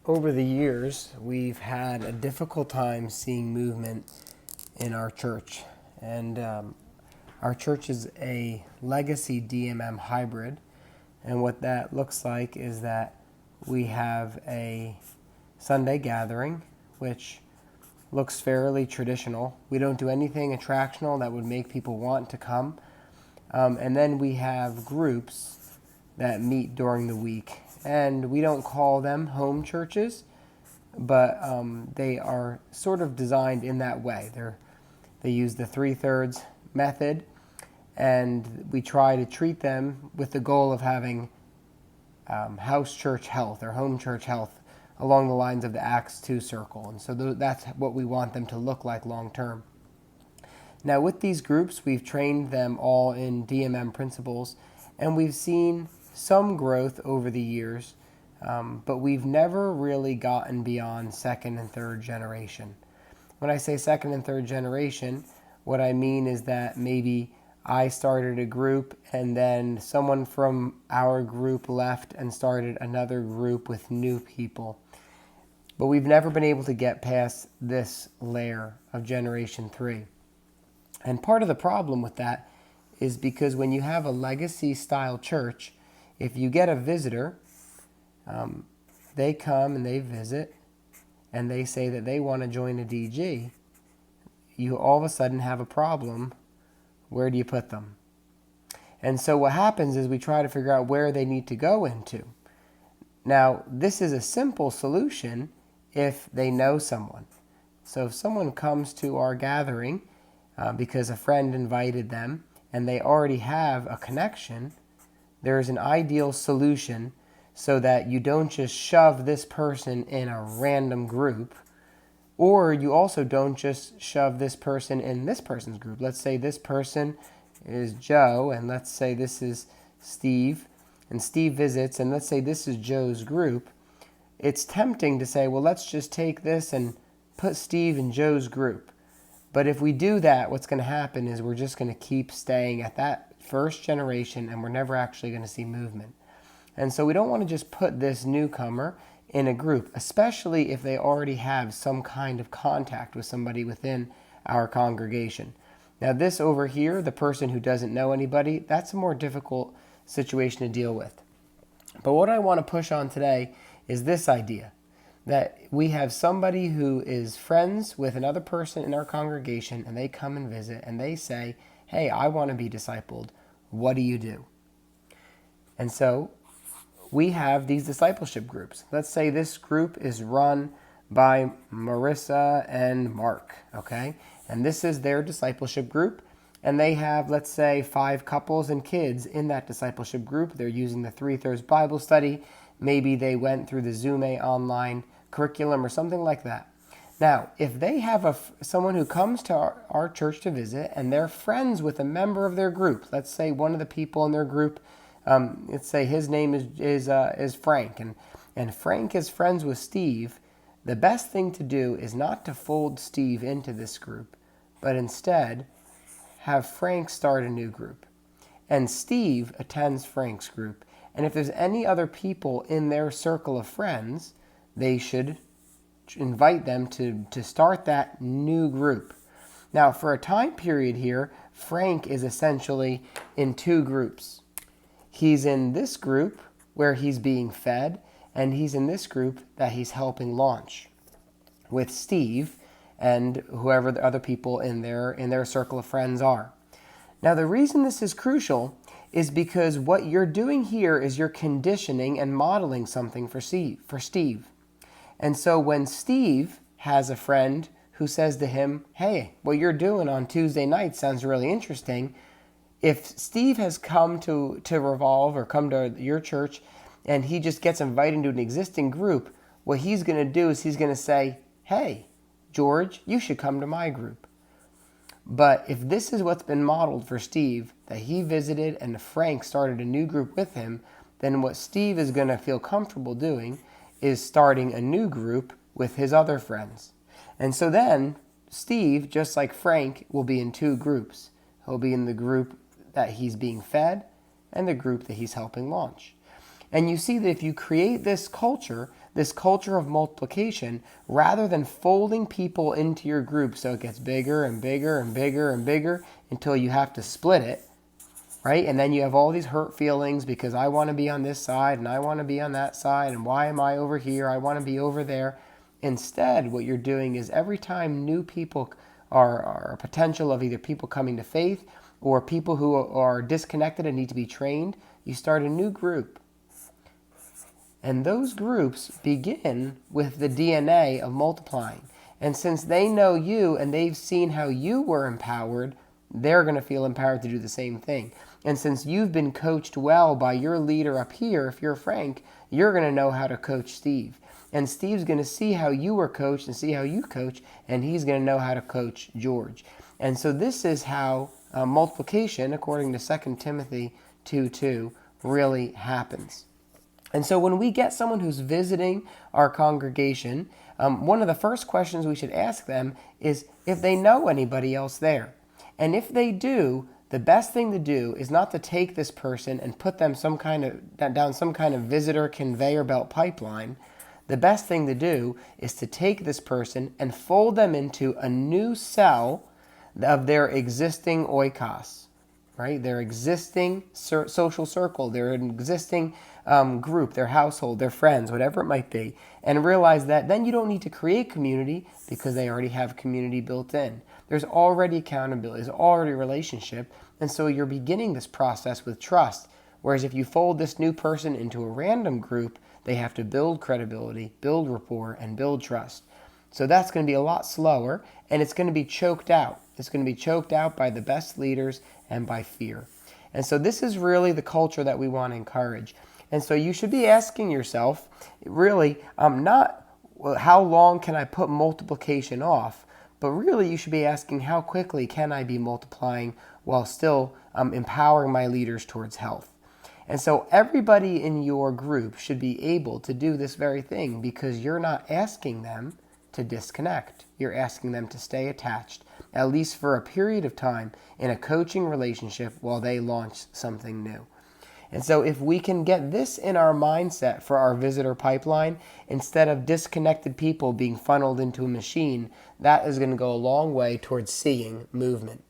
Over the years, we've had a difficult time seeing movement in our church. And our church is a legacy DMM hybrid. And what that looks like is that we have a Sunday gathering, which looks fairly traditional. We don't do anything attractional that would make people want to come. And then we have groups that meet during the week. And we don't call them home churches, but they are sort of designed in that way. They use the 3/3 method, and we try to treat them with the goal of having house church health or home church health along the lines of the Acts 2 circle. And so that's what we want them to look like long term. Now with these groups, we've trained them all in DMM principles, and we've seen some growth over the years, but we've never really gotten beyond second and third generation. When I say second and third generation, what I mean is that maybe I started a group and then someone from our group left and started another group with new people. But we've never been able to get past this layer of generation 3. And part of the problem with that is because when you have a legacy style church, if you get a visitor, they come and they visit and they say that they want to join a DG, you all of a sudden have a problem. Where do you put them? And so what happens is we try to figure out where they need to go into. Now, this is a simple solution if they know someone. So if someone comes to our gathering because a friend invited them and they already have a connection, there's an ideal solution so that you don't just shove this person in a random group, or you also don't just shove this person in this person's group. Let's say this person is Joe, and let's say this is Steve, and Steve visits, and let's say this is Joe's group. It's tempting to say, well, let's just take this and put Steve in Joe's group. But if we do that, what's going to happen is we're just going to keep staying at that first generation, and we're never actually going to see movement. And so we don't want to just put this newcomer in a group, especially if they already have some kind of contact with somebody within our congregation. Now this over here, the person who doesn't know anybody, that's a more difficult situation to deal with. But what I want to push on today is this idea, that we have somebody who is friends with another person in our congregation, and they come and visit, and they say, hey, I want to be discipled. What do you do? And so we have these discipleship groups. Let's say this group is run by Marissa and Mark, okay? And this is their discipleship group. And they have, let's say, 5 couples and kids in that discipleship group. They're using the 3/3 Bible study. Maybe they went through the Zoom online curriculum or something like that. Now, if they have someone who comes to our church to visit and they're friends with a member of their group, let's say one of the people in their group, let's say his name is Frank, and Frank is friends with Steve, the best thing to do is not to fold Steve into this group, but instead have Frank start a new group. And Steve attends Frank's group. And if there's any other people in their circle of friends, they should invite them to start that new group. Now, for a time period here, Frank is essentially in 2 groups. He's in this group where he's being fed, and he's in this group that he's helping launch with Steve and whoever the other people in their circle of friends are. Now, the reason this is crucial is because what you're doing here is you're conditioning and modeling something for Steve. And so when Steve has a friend who says to him, hey, what you're doing on Tuesday night sounds really interesting, if Steve has come to Revolve or come to your church and he just gets invited into an existing group, what he's going to do is he's going to say, hey, George, you should come to my group. But if this is what's been modeled for Steve, that he visited and Frank started a new group with him, then what Steve is going to feel comfortable doing is starting a new group with his other friends. And so then Steve, just like Frank, will be in 2 groups. He'll be in the group that he's being fed and the group that he's helping launch. And you see that if you create this culture this culture of multiplication, rather than folding people into your group so it gets bigger and bigger and bigger and bigger until you have to split it, right? And then you have all these hurt feelings because I want to be on this side and I want to be on that side, and why am I over here? I want to be over there. Instead, what you're doing is every time new people are a potential of either people coming to faith or people who are disconnected and need to be trained, you start a new group. And those groups begin with the DNA of multiplying. And since they know you and they've seen how you were empowered, they're going to feel empowered to do the same thing. And since you've been coached well by your leader up here, if you're Frank, you're going to know how to coach Steve. And Steve's going to see how you were coached and see how you coach, and he's going to know how to coach George. And so this is how multiplication, according to 2 Timothy 2:2, really happens. And so when we get someone who's visiting our congregation, one of the first questions we should ask them is if they know anybody else there. And if they do, the best thing to do is not to take this person and put them down some kind of visitor conveyor belt pipeline. The best thing to do is to take this person and fold them into a new cell of their existing oikos, right? Their existing social circle, their existing group, their household, their friends, whatever it might be, and realize that then you don't need to create community because they already have community built in. There's already accountability, there's already a relationship, and so you're beginning this process with trust. Whereas if you fold this new person into a random group, they have to build credibility, build rapport, and build trust. So that's going to be a lot slower, and it's going to be choked out. It's going to be choked out by the best leaders and by fear. And so this is really the culture that we want to encourage. And so you should be asking yourself, really, not how long can I put multiplication off, but really you should be asking how quickly can I be multiplying while still empowering my leaders towards health. And so everybody in your group should be able to do this very thing because you're not asking them to disconnect. You're asking them to stay attached, at least for a period of time, in a coaching relationship while they launch something new. And so if we can get this in our mindset for our visitor pipeline, instead of disconnected people being funneled into a machine, that is going to go a long way towards seeing movement.